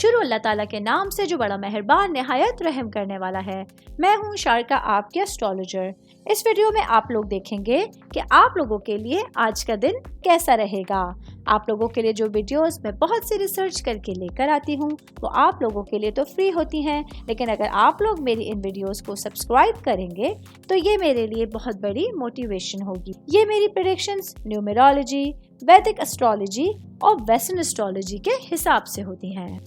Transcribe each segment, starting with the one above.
شروع اللہ تعالیٰ کے نام سے جو بڑا مہربان نہایت رحم کرنے والا ہے۔ میں ہوں شارکا، آپ کے اسٹرالوجر۔ اس ویڈیو میں آپ لوگ دیکھیں گے کہ آپ لوگوں کے لیے آج کا دن کیسا رہے گا۔ آپ لوگوں کے لیے جو ویڈیوز میں بہت سی ریسرچ کر کے لے کر آتی ہوں وہ آپ لوگوں کے لیے تو فری ہوتی ہیں، لیکن اگر آپ لوگ میری ان ویڈیوز کو سبسکرائب کریں گے تو یہ میرے لیے بہت بڑی موٹیویشن ہوگی۔ یہ میری پریڈکشنز نیومرولوجی، ویدک اسٹرالوجی اور ویسٹرن اسٹرالوجی کے حساب سے ہوتی ہیں۔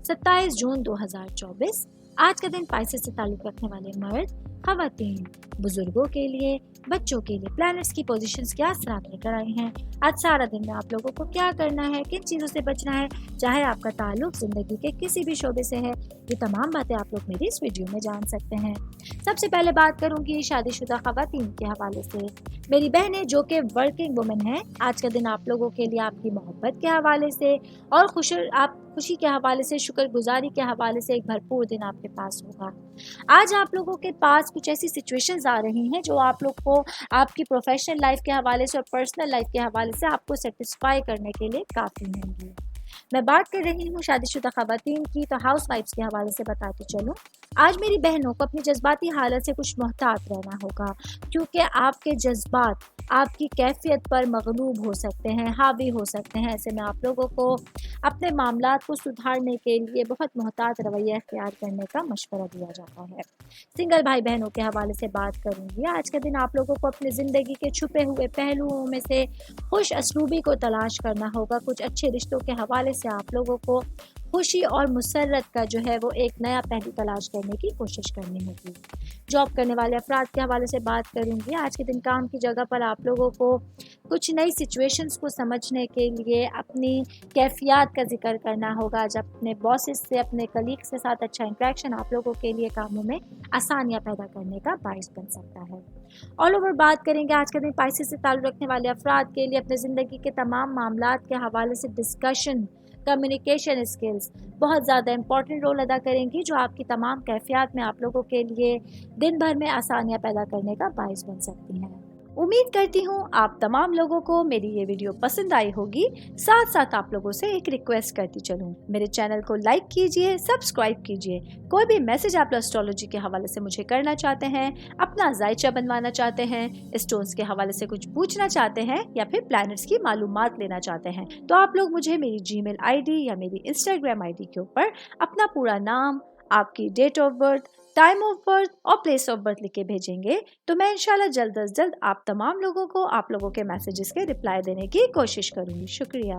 27 جون 2024 آج کا دن پائسس سے تعلق رکھنے والے مرد، خواتین، بزرگوں کے لیے، بچوں کے لیے پلانٹس کی پوزیشنز کیا اثرات لے کر آئی ہیں۔ آج سارا دن میں آپ لوگوں کو کیا کرنا ہے، کن چیزوں سے بچنا ہے، چاہے آپ کا تعلق زندگی کے کسی بھی شعبے سے ہے، یہ تمام باتیں آپ لوگ میری اس ویڈیو میں جان سکتے ہیں۔ سب سے پہلے بات کروں گی شادی شدہ خواتین کے حوالے سے۔ میری بہنیں جو کہ ورکنگ وومن ہیں، آج کا دن آپ لوگوں کے لیے آپ کی محبت کے حوالے سے اور خوشی کے حوالے سے، شکر گزاری کے حوالے سے ایک بھرپور دن آپ کے پاس ہوگا۔ آج آپ لوگوں کے پاس کچھ ایسی سچویشنز آ رہی ہیں جو آپ لوگ کو آپ کی پروفیشنل لائف کے حوالے سے اور پرسنل لائف کے حوالے سے آپ کو سیٹسفائی کرنے کے لیے کافی ہوں گی۔ میں بات کر رہی ہوں شادی شدہ خواتین کی، تو ہاؤس وائفز کے حوالے سے بتاتی چلوں۔ آج میری بہنوں کو اپنی جذباتی حالت سے کچھ محتاط رہنا ہوگا، کیونکہ آپ کے جذبات آپ کی کیفیت پر مغلوب ہو سکتے ہیں، حاوی ہو سکتے ہیں۔ ایسے میں آپ لوگوں کو اپنے معاملات کو سدھارنے کے لیے بہت محتاط رویہ اختیار کرنے کا مشورہ دیا جاتا ہے۔ سنگل بھائی بہنوں کے حوالے سے بات کروں گی۔ آج کے دن آپ لوگوں کو اپنی زندگی کے چھپے ہوئے پہلوؤں میں سے خوش اسلوبی کو تلاش کرنا ہوگا۔ کچھ اچھے رشتوں کے حوالے سے آپ لوگوں کو خوشی اور مسرت کا جو ہے وہ ایک نیا پہلو تلاش کرنے کی کوشش کرنی ہوگی۔ جاب کرنے والے افراد کے حوالے سے بات کروں گی۔ آج کے دن کام کی جگہ پر آپ لوگوں کو کچھ نئی سچویشنز کو سمجھنے کے لیے اپنی کیفیات کا ذکر کرنا ہوگا۔ جب اپنے باسز سے، اپنے کلیگز کے ساتھ اچھا انٹریکشن آپ لوگوں کے لیے کاموں میں آسانیاں پیدا کرنے کا باعث بن سکتا ہے۔ آل اوور بات کریں گے آج کے دن پائسس سے تعلق رکھنے والے افراد کے لیے اپنے زندگی کے تمام معاملات کے حوالے سے ڈسکشن، کمیونیکیشن اسکلز بہت زیادہ امپورٹنٹ رول ادا کریں گی، جو آپ کی تمام کیفیات میں آپ لوگوں کے لیے دن بھر میں آسانیاں پیدا کرنے کا باعث بن سکتی ہیں۔ امید کرتی ہوں آپ تمام لوگوں کو میری یہ ویڈیو پسند آئی ہوگی۔ ساتھ ساتھ آپ لوگوں سے ایک ریکویسٹ کرتی چلوں، میرے چینل کو لائک کیجئے، سبسکرائب کیجئے۔ کوئی بھی میسج آپ اسٹرالوجی کے حوالے سے مجھے کرنا چاہتے ہیں، اپنا ذائچہ بنوانا چاہتے ہیں، اسٹونز کے حوالے سے کچھ پوچھنا چاہتے ہیں یا پھر پلانٹس کی معلومات لینا چاہتے ہیں، تو آپ لوگ مجھے میری جی میل آئی ڈی یا میری انسٹاگرام آئی ڈی کے اوپر اپنا پورا نام، آپ کی date of birth, time of birth اور پلیس آف برتھ لکھ کے بھیجیں گے، تو میں انشاءاللہ جلد از جلد آپ تمام لوگوں کو آپ لوگوں کے میسیجز کے رپلائی دینے کی کوشش کروں گی۔ شکریہ۔